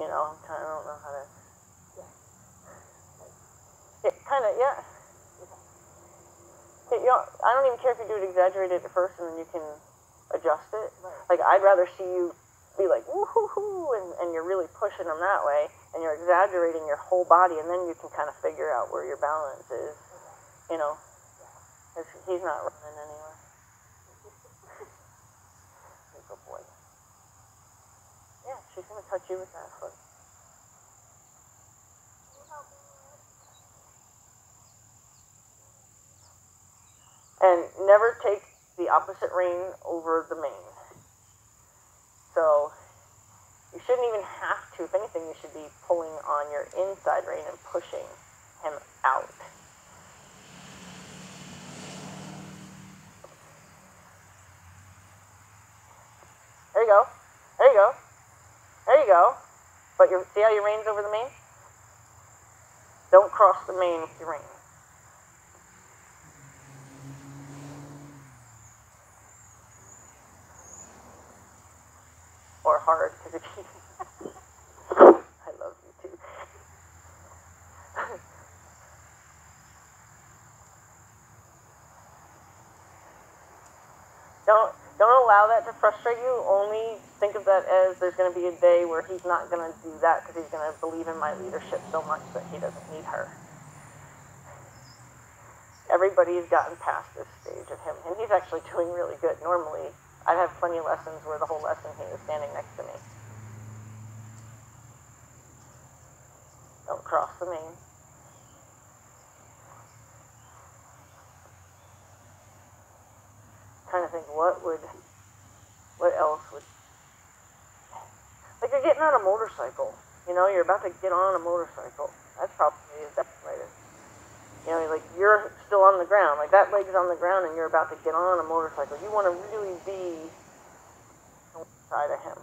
You know, I don't know how to. It kind of, yeah. You know, I don't even care if you do it exaggerated at first and then you can adjust it. Like, I'd rather see you be like, woo-hoo-hoo, and you're really pushing them that way, and you're exaggerating your whole body, and then you can kind of figure out where your balance is, you know, because he's not running anywhere. Good boy. Yeah, she's going to touch you with that foot. And never take the opposite rein over the mane. So you shouldn't even have to. If anything, you should be pulling on your inside rein and pushing him out. There you go. There you go. There you go. But see how your rein's over the mane? Don't cross the mane with your rein. Or hard, because if you... I love you too. Don't allow that to frustrate you. Only think of that as there's going to be a day where he's not going to do that because he's going to believe in my leadership so much that he doesn't need her. Everybody's gotten past this stage of him, and he's actually doing really good. Normally, I'd have plenty of lessons where the whole lesson he was standing next to me. Don't cross the mane. Trying to think what else would, like you're getting on a motorcycle, you know, you're about to get on a motorcycle. That's probably the best way to, you know, like you're still on the ground, like that leg's on the ground and you're about to get on a motorcycle. You want to really be on the side of him.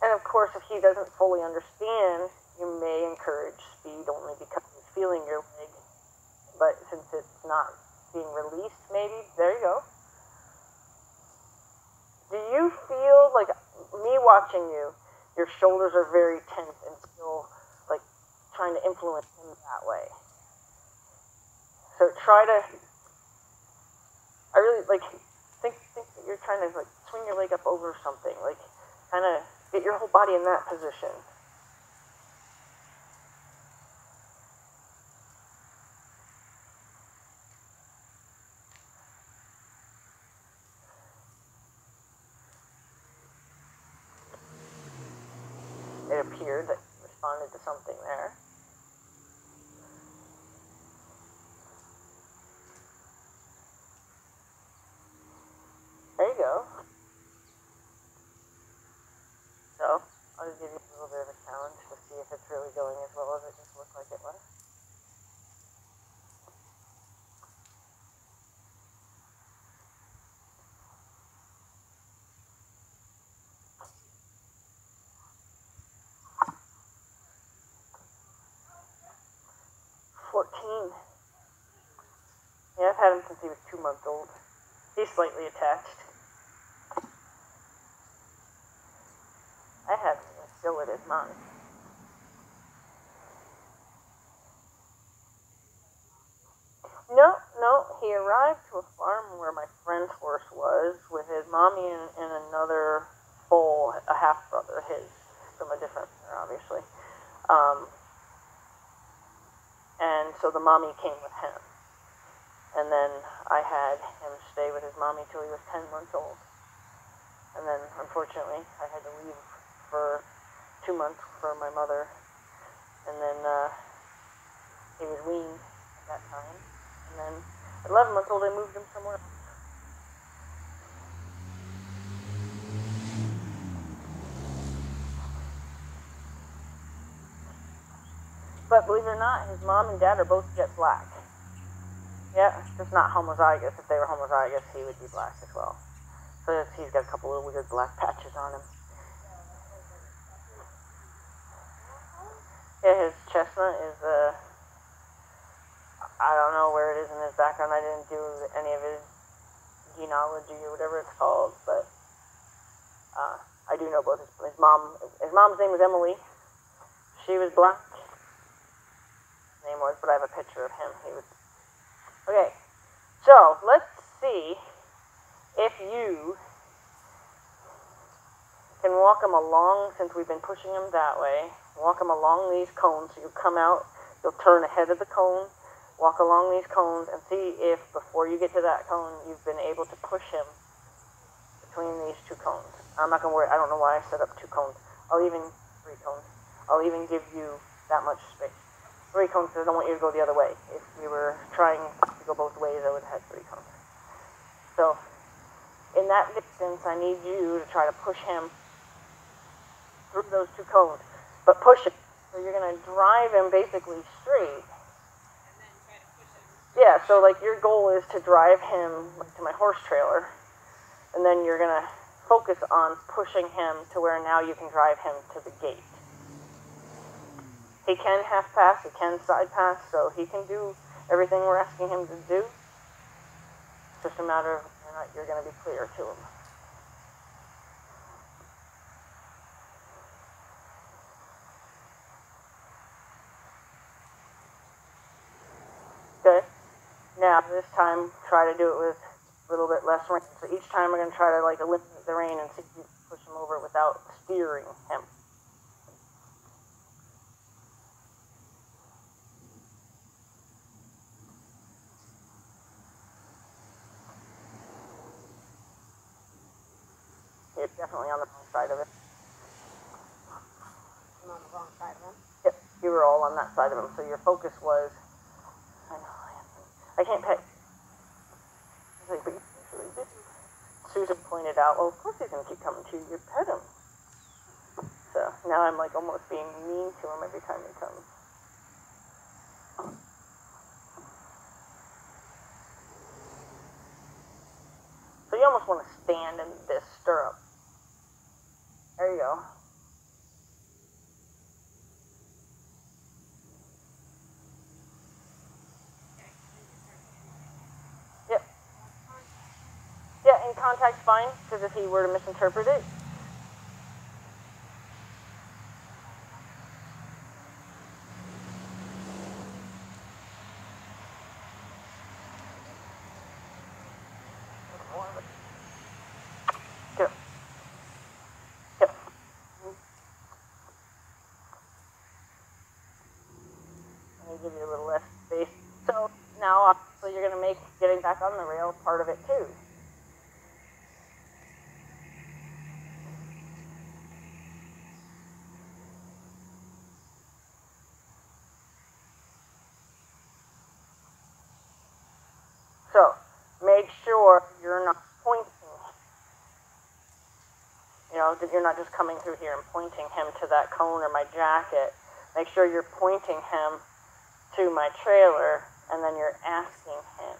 And of course, if he doesn't fully understand, you may encourage speed only because he's feeling your leg. But since it's not being released, maybe, there you go. Do you feel like, me watching you, your shoulders are very tense and still like trying to influence him that way? So try to, I really like, think that you're trying to like swing your leg up over something, like kind of get your whole body in that position. It appeared that you responded to something there. There you go. So, I'll just give you a little bit of a challenge to see if it's really going as well as it just looked like it was. Yeah, I've had him since he was 2 months old. He's slightly attached. I have him still with his mom. No, he arrived to a farm where my friend's horse was with his mommy and another foal, a half-brother, his, from a different mother, obviously. And so the mommy came with him. And then I had him stay with his mommy till he was 10 months old. And then, unfortunately, I had to leave for 2 months for my mother. And then he was weaned at that time. And then at 11 months old, I moved him somewhere else. But believe it or not, his mom and dad are both jet black. Yeah, just not homozygous. If they were homozygous, he would be black as well. So he's got a couple of weird black patches on him. Yeah, his chestnut is, I don't know where it is in his background. I didn't do any of his genealogy or whatever it's called, but I do know both his mom. His mom's name was Emily. She was black. His name was, but I have a picture of him. He was. Okay, so let's see if you can walk him along, since we've been pushing him that way. Walk him along these cones. So you come out, you'll turn ahead of the cone, walk along these cones, and see if before you get to that cone, you've been able to push him between these two cones. I'm not going to worry. I don't know why I set up 2 cones. I'll even, 3 cones. I'll even give you that much space. 3 cones because I don't want you to go the other way. If we were trying to go both ways, I would have had 3 cones. So, in that distance, I need you to try to push him through those 2 cones. But push it. So you're going to drive him basically straight. And then try to push him. Yeah, so like your goal is to drive him to my horse trailer. And then you're going to focus on pushing him to where now you can drive him to the gate. He can half pass, he can side pass, so he can do everything we're asking him to do. It's just a matter of whether or not you're going to be clear to him. Okay. Now, this time, try to do it with a little bit less rain. So each time we're going to try to like eliminate the rain and see if you can push him over without steering him. You're definitely on the wrong side of it. I'm on the wrong side of him. Yep, you were all on that side of him. So your focus was, I can't pet. But you usually do. Susan pointed out, well, of course he's going to keep coming to you. You pet him. So now I'm like almost being mean to him every time he comes. So you almost want to stand in this stirrup. There you go. Yep. Yeah, in contact's fine, because if he were to misinterpret it. Good. Yep. Let me give you a little less space. So now, obviously, you're going to make getting back on the rail part of it too. So make sure you're not pointing. You know, that you're not just coming through here and pointing him to that cone or my jacket. Make sure you're pointing him to my trailer, and then you're asking him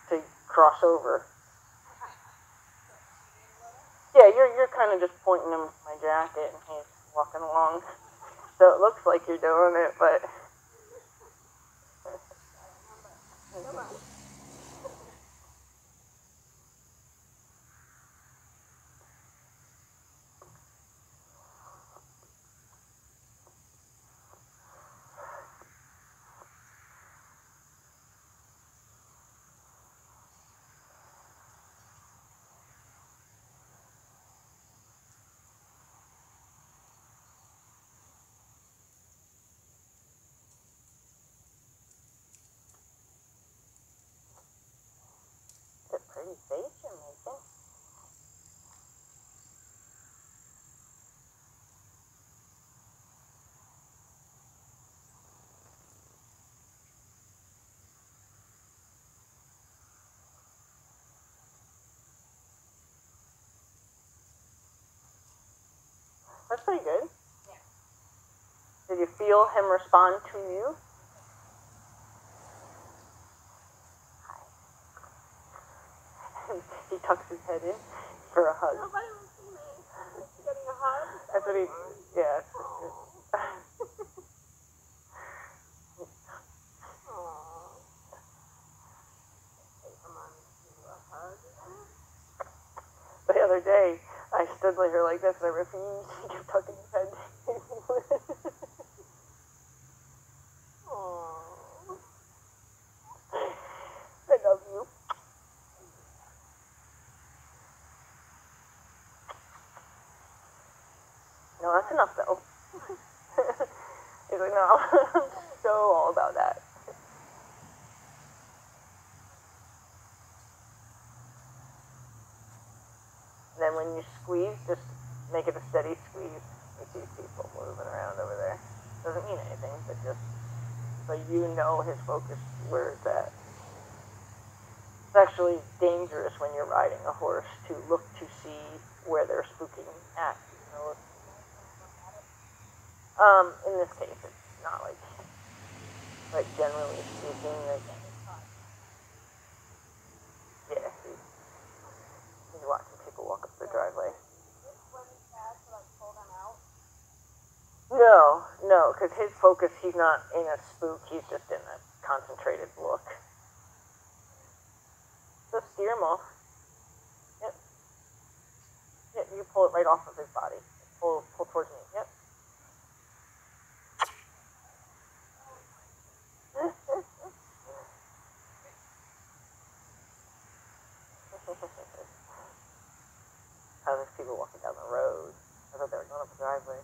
to cross over. Yeah, you're kind of just pointing him to my jacket, and he's walking along. So it looks like you're doing it, but... It's a pretty face you're making. That's pretty good. Yeah. Did you feel feel him respond to you? He tucks his head in for a hug. Nobody will see me. Getting a hug? That's what he, yeah. The other day, I stood her like this and I refused. He kept tucking his head. I love you. No, that's enough though. He's like, no, I'm so all about that. Then when you squeeze, just make it a steady squeeze. You see people moving around over there. Doesn't mean anything, but just so you know his focus where it's at. It's actually dangerous when you're riding a horse to look to see where they're spooking at. You know? In this case, it's not like generally speaking, like, yeah, he's watching people walk up the driveway. No, because his focus, he's not in a spook, he's just in a concentrated look. So steer him off. Yep. Yep, you pull it right off of his body. Pull towards me. Yep. Oh, there's people walking down the road. I thought they were going up the driveway.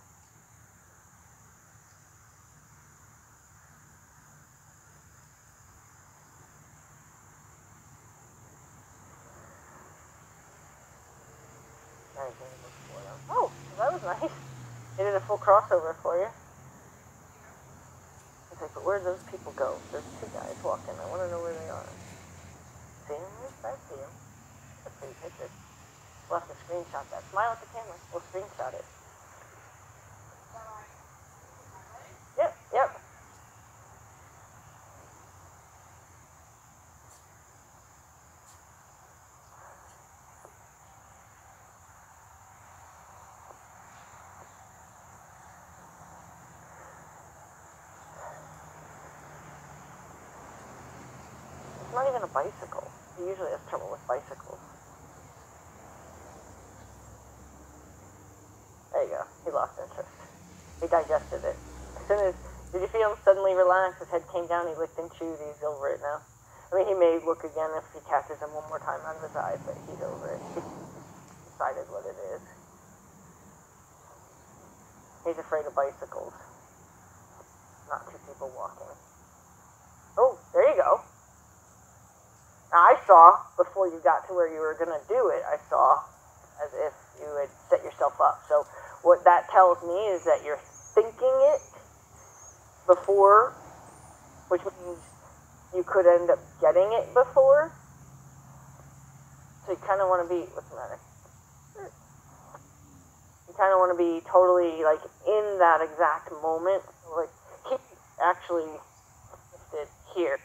Oh, that was nice. They did a full crossover for you. It's like, but where do those people go? There's two guys walking. I want to know where they are. See him? I see him. That's a pretty picture. We'll have to screenshot that. Smile at the camera. We'll screenshot it. Yep. It's not even a bicycle. He usually has trouble with bicycles. There you go. He lost interest. He digested it. As soon as, did you feel him suddenly relax? His head came down, he licked and chewed, he's over it now. I mean, he may look again if he catches him one more time out of his eye, but he's over it. He's decided what it is. He's afraid of bicycles. Not two people walking. Oh, there you go. Now, I saw, before you got to where you were going to do it, I saw as if you had set yourself up. So what that tells me is that you're thinking it before, which means you could end up getting it before. So you kind of want to be, what's the matter? You kind of want to be totally, like, in that exact moment. Like, he actually shifted here,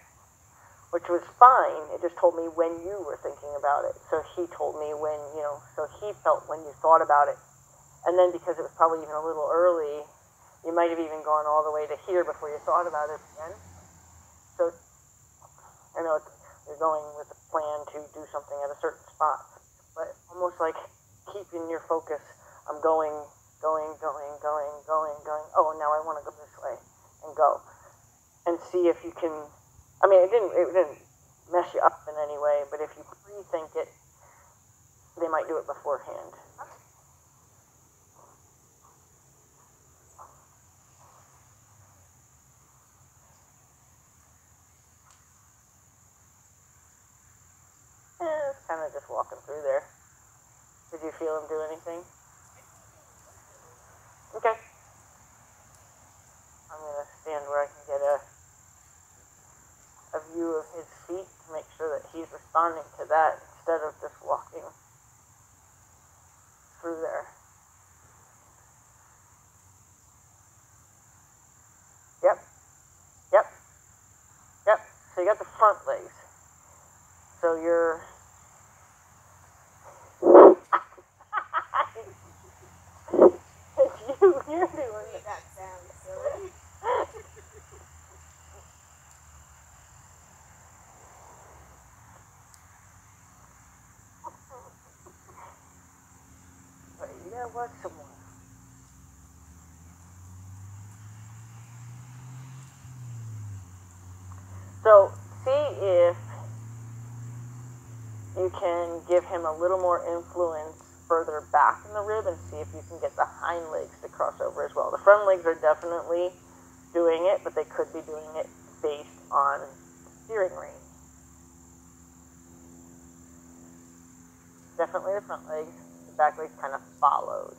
which was fine. It just told me when you were thinking about it. So he told me when, so he felt when you thought about it. And then because it was probably even a little early, you might have even gone all the way to here before you thought about it again. So I know you're going with a plan to do something at a certain spot, but almost like keeping your focus. I'm going. Oh, now I want to go this way and go. And see if you can, I mean, it didn't mess you up in any way, but if you pre-think it, they might do it beforehand. It's kind of just walking through there. Did you feel him do anything? Okay. I'm going to stand where I can get a view of his feet to make sure that he's responding to that instead of just walking through there. you got the front legs. So you're... It's you. You're doing it. That sounds silly. Wait, you gotta work some more. So, see if you can give him a little more influence further back in the rib and see if you can get the hind legs to cross over as well. The front legs are definitely doing it, but they could be doing it based on steering range. Definitely the front legs. The back legs kind of followed.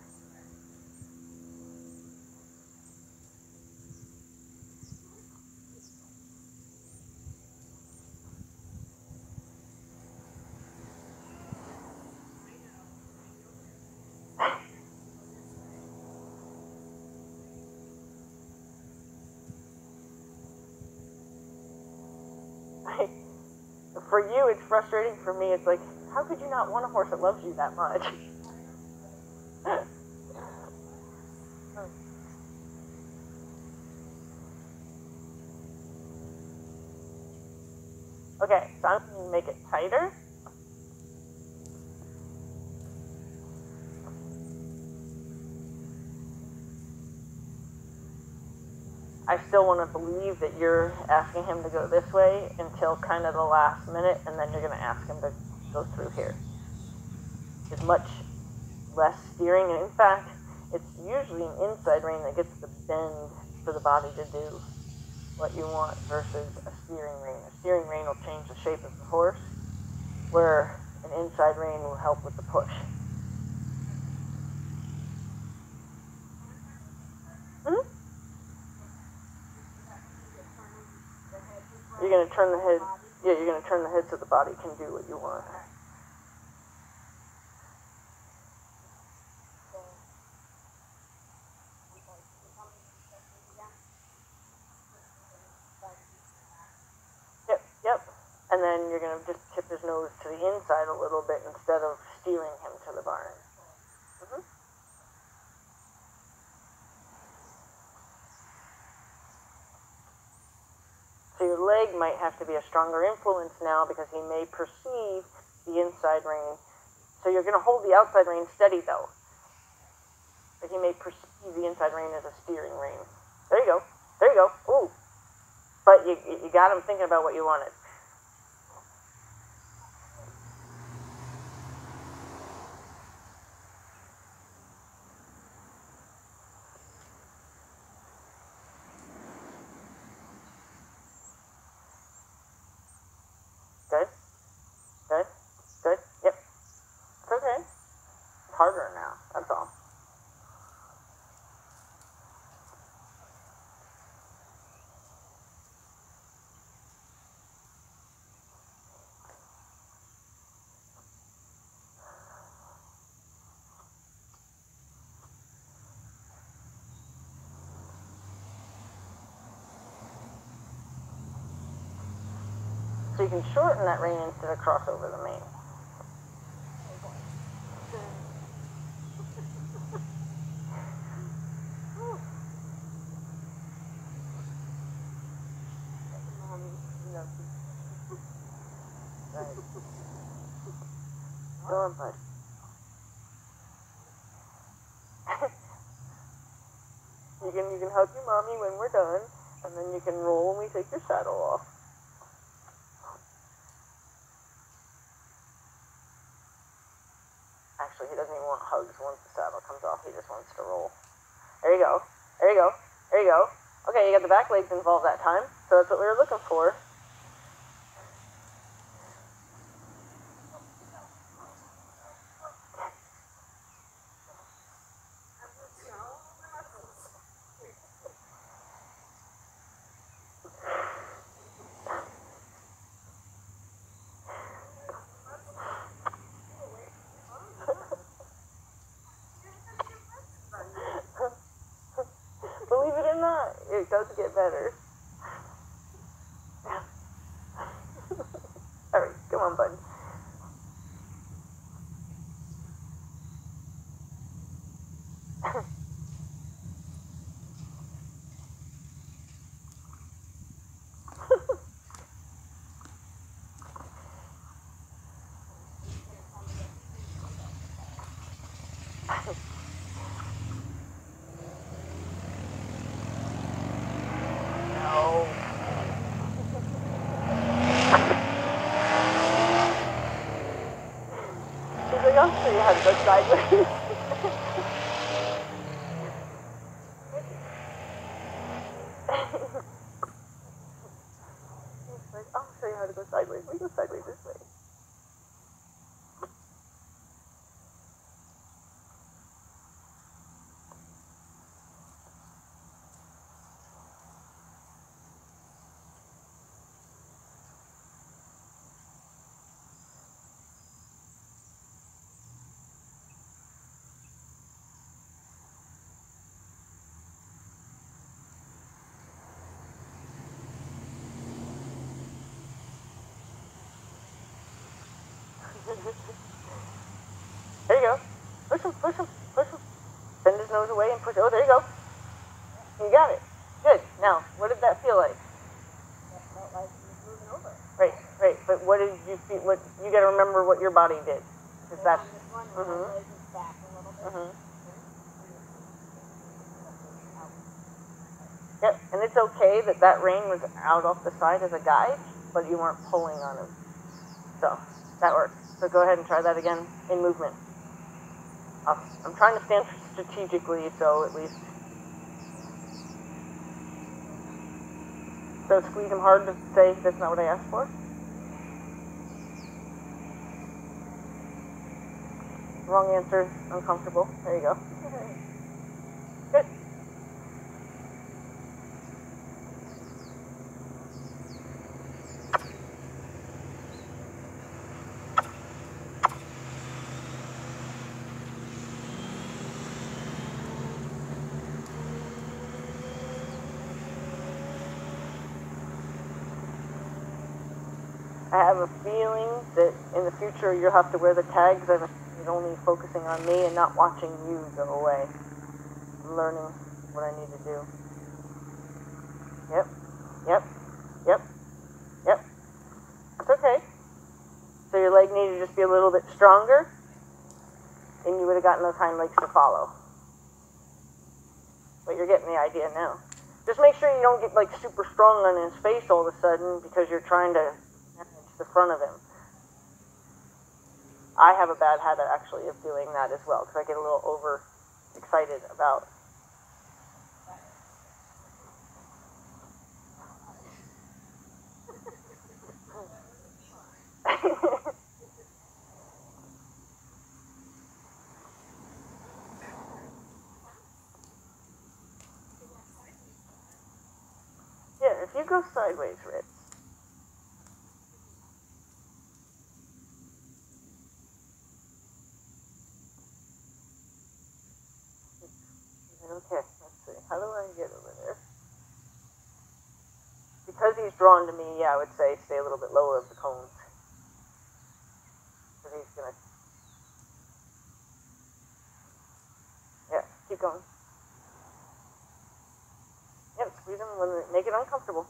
For you, it's frustrating. For me, it's like, how could you not want a horse that loves you that much? Okay, so I'm going to make it tighter. I still want to believe that you're asking him to go this way until kind of the last minute, and then you're going to ask him to go through here. It's much less steering, and in fact, it's usually an inside rein that gets the bend for the body to do what you want versus a steering rein. A steering rein will change the shape of the horse, where an inside rein will help with the push. You're going to turn the head, yeah, you're going to turn the head so the body can do what you want. Yep. And then you're going to just tip his nose to the inside a little bit instead of steering him to the barn. So your leg might have to be a stronger influence now because he may perceive the inside rein. So you're going to hold the outside rein steady though. But he may perceive the inside rein as a steering rein. There you go. There you go. Ooh. But you got him thinking about what you wanted. Good. Good. Good. Yep. It's okay. It's harder now. That's all. So you can shorten that rein instead of cross over the mane. Right. Go on, bud. You can hug your mommy when we're done, and then you can roll when we take your saddle off. Actually, he doesn't even want hugs once the saddle comes off. He just wants to roll. There you go. There you go. There you go. Okay, you got the back legs involved that time, so that's what we were looking for. Believe it or not, it does get better. on, buddy. No. He's like, I'll show you how to go sideways. He's like, I'll show you how to go sideways. We go sideways this way. There you go. Push him, push him, push him. Bend his nose away and push. Oh, there you go. You got it. Good. Now, what did that feel like? That felt like he was moving over. Right, right. But what did you feel? What you got to remember what your body did, because that's. On this one, my leg is back a little bit. Yep, and it's okay that that rein was out off the side as a guide, but you weren't pulling on him. So, that works. So go ahead and try that again in movement. I'm trying to stand strategically, so at least. So squeeze him hard to say that's not what I asked for. Wrong answer, uncomfortable. There you go. Good. I have a feeling that in the future you'll have to wear the tags. I'm only focusing on me and not watching you go away. I'm learning what I need to do. Yep, yep, yep, yep. It's okay. So your leg needed to just be a little bit stronger, and you would have gotten those hind legs to follow. But you're getting the idea now. Just make sure you don't get like super strong on his face all of a sudden because you're trying to the front of him. I have a bad habit actually of doing that as well because I get a little over excited about yeah, if you go sideways, Ritz. Okay, let's see. How do I get over there? Because he's drawn to me, yeah, I would say stay a little bit lower of the cones. Because he's going to... Yeah, keep going. Yep, squeeze him, make it uncomfortable.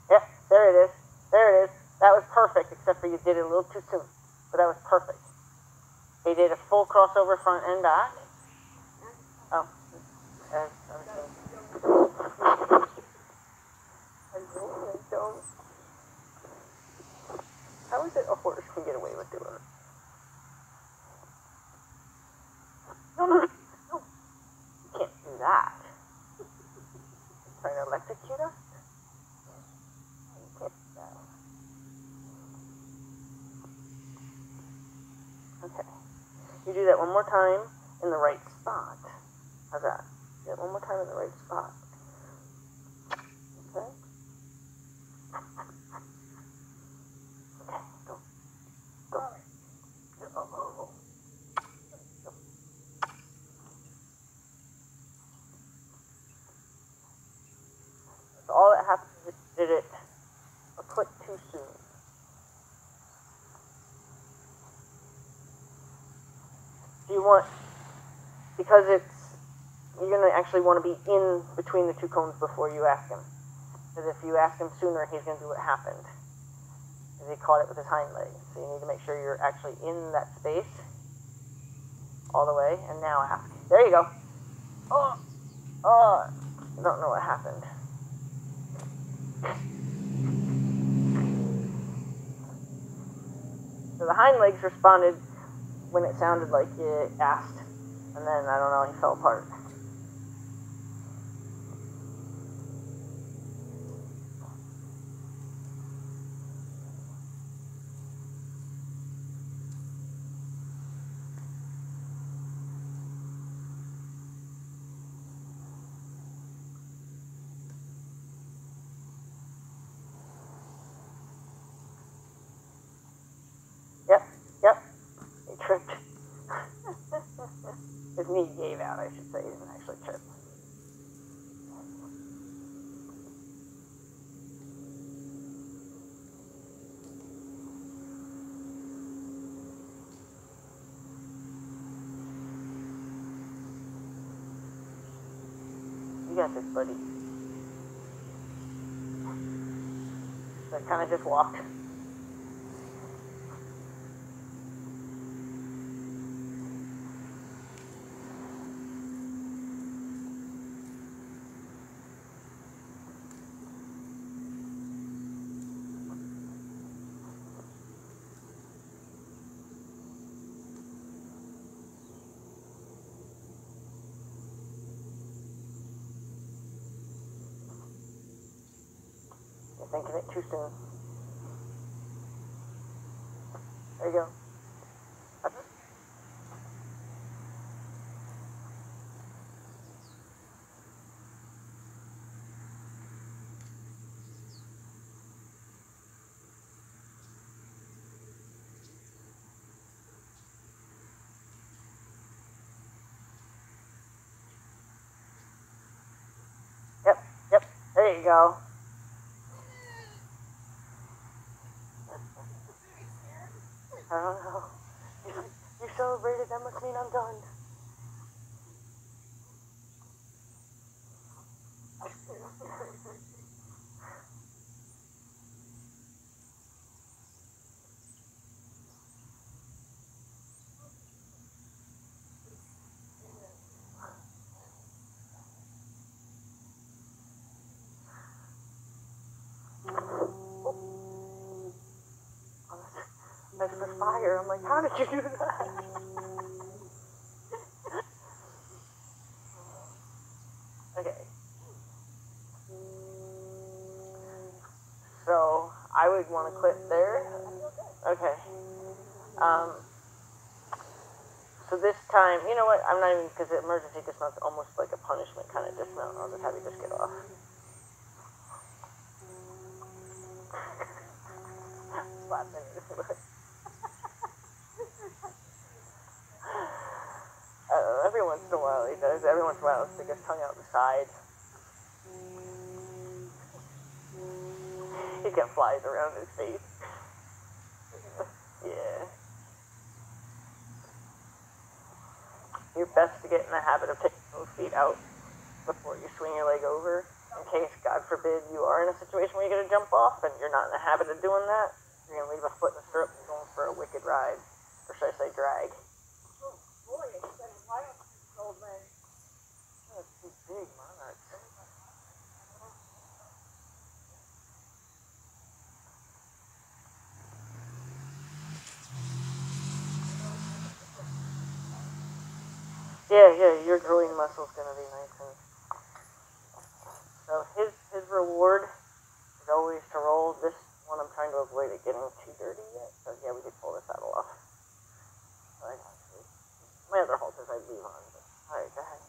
Yeah, there it is. There it is. That was perfect, except for you did it a little too soon. But that was perfect. He did a full crossover front and back. Oh. I don't. that? Trying to electrocute us? You can't do that. Okay. You do that one more time in the right spot. How's that? Do it one more time in the right spot. Okay? Okay, go. Go. Oh. So all that happens is you did it a click too soon. Do you want, because you're going to actually want to be in between the two cones before you ask him. Because if you ask him sooner, he's going to do what happened. Because he caught it with his hind leg. So you need to make sure you're actually in that space all the way. And now ask. There you go. Oh, I don't know what happened. So the hind legs responded when it sounded like you asked. And then, I don't know, he fell apart. Yep, he tripped. His knee gave out, I should say. He didn't actually trip. You got this, buddy. So I kind of just walked. You're thinking it too soon. There you go. That's it. Yep, there you go. I don't know. You celebrated, that must mean I'm done. That's for fire. I'm like, how did you do that? Okay. So, I would want to quit there. Okay. So this time, you know what? I'm not even, because the emergency dismount's almost like a punishment kind of dismount. I'll just have you just get off. Slap it. Every once in a while he does. Every once in a while he'll stick his tongue out the side. He got flies around his face. Yeah. You're best to get in the habit of taking both feet out before you swing your leg over, in case, God forbid, you are in a situation where you're going to jump off and you're not in the habit of doing that. You're going to leave a foot in the stirrup and going for a wicked ride. Or should I say drag? Oh, boy, it's been a while since this old man. That's too big, monarch. Yeah, your groin muscle's going to be nice. And so his reward is always to roll. This one I'm trying to avoid it getting too dirty yet. So yeah, we could pull this saddle off. So my other halters I leave on. But alright, go ahead.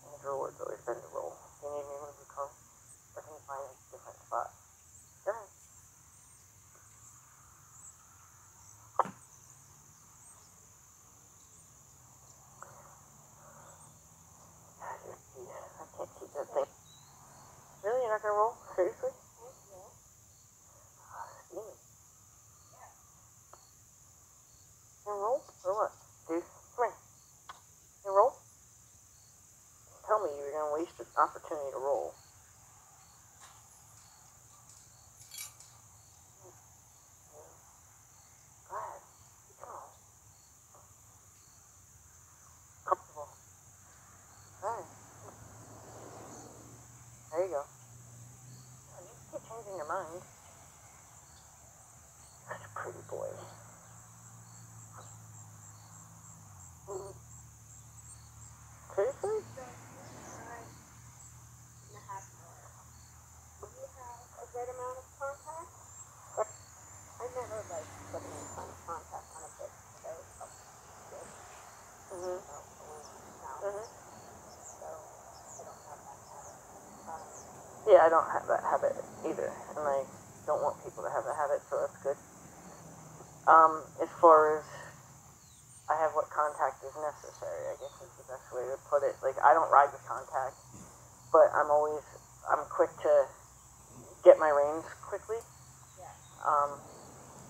And his reward's always been to roll. Do you need me when you come? Or can you find a different spot? Go ahead. I can't keep that thing. Really? You're not gonna roll? Seriously? Yeah. Steamy. Yeah. You gonna roll? Or what? Dude, come here. You gonna roll? Tell me you're gonna waste an opportunity to roll. Go ahead. Come on. Comfortable. Alright. There you go. You keep changing your mind. Such a pretty boy. Seriously? A good amount of contact? I never like putting any kind of contact on a bit. So good. Mm-hmm. So, Mm-hmm. so I don't have that habit. Yeah, I don't have that habit either. And I don't want people to have that habit, so that's good. As far as I have what contact is necessary, I guess is the best way to put it. Like, I don't ride with contact, but I'm quick to get my reins quickly. Yeah.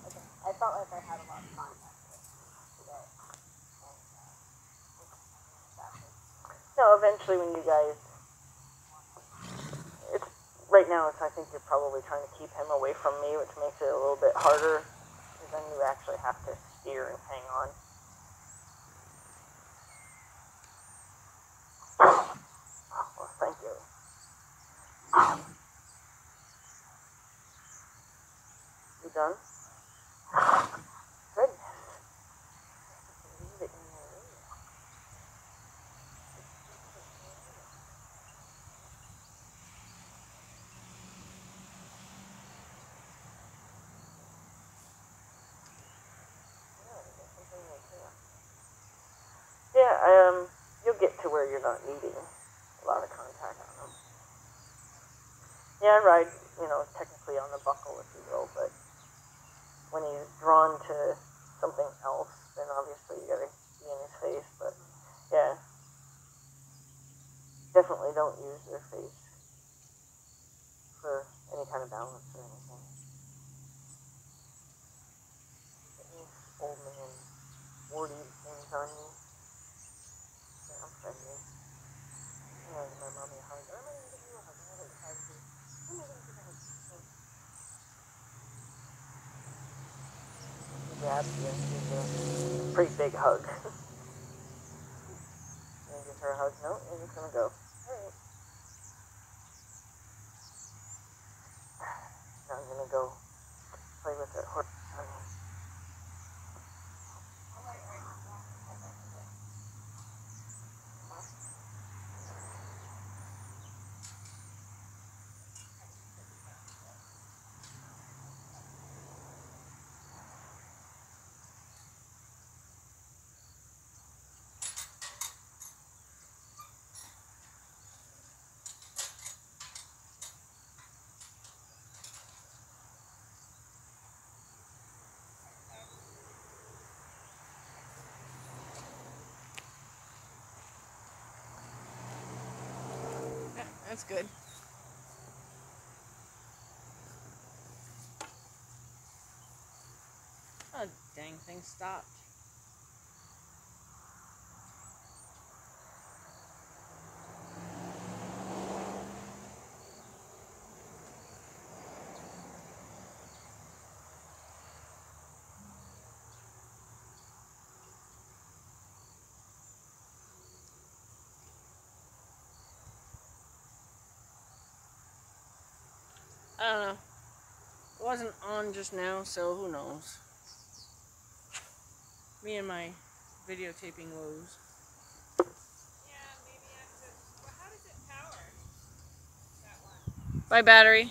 Okay. I felt like I had a lot of contact today. No, eventually when you guys, right now I think you're probably trying to keep him away from me, which makes it a little bit harder, because then you actually have to steer and hang on. Well, thank you. You done? Goodness. Leave it in there. Yeah, you'll get to where you're not needing a lot of contact on them. Yeah, I ride, technically on the buckle, if you will, but when he's drawn to something else, then obviously you gotta be in his face, but yeah. Definitely don't use their face for any kind of balance or anything. Any old man, warty things on you. Yeah, I'm friendly. I'm gonna give my mommy a hug. I'm gonna give you a hug. I'm gonna hug you. I'm gonna give you a hug. He grabs you and gives you a pretty big hug. You gonna give her a hug? No, you're just gonna go. Alright. Now I'm gonna go play with that horse. That's good. Oh, dang thing stopped. I don't know. It wasn't on just now, so who knows. Me and my videotaping woes. Yeah, maybe I Bye, battery.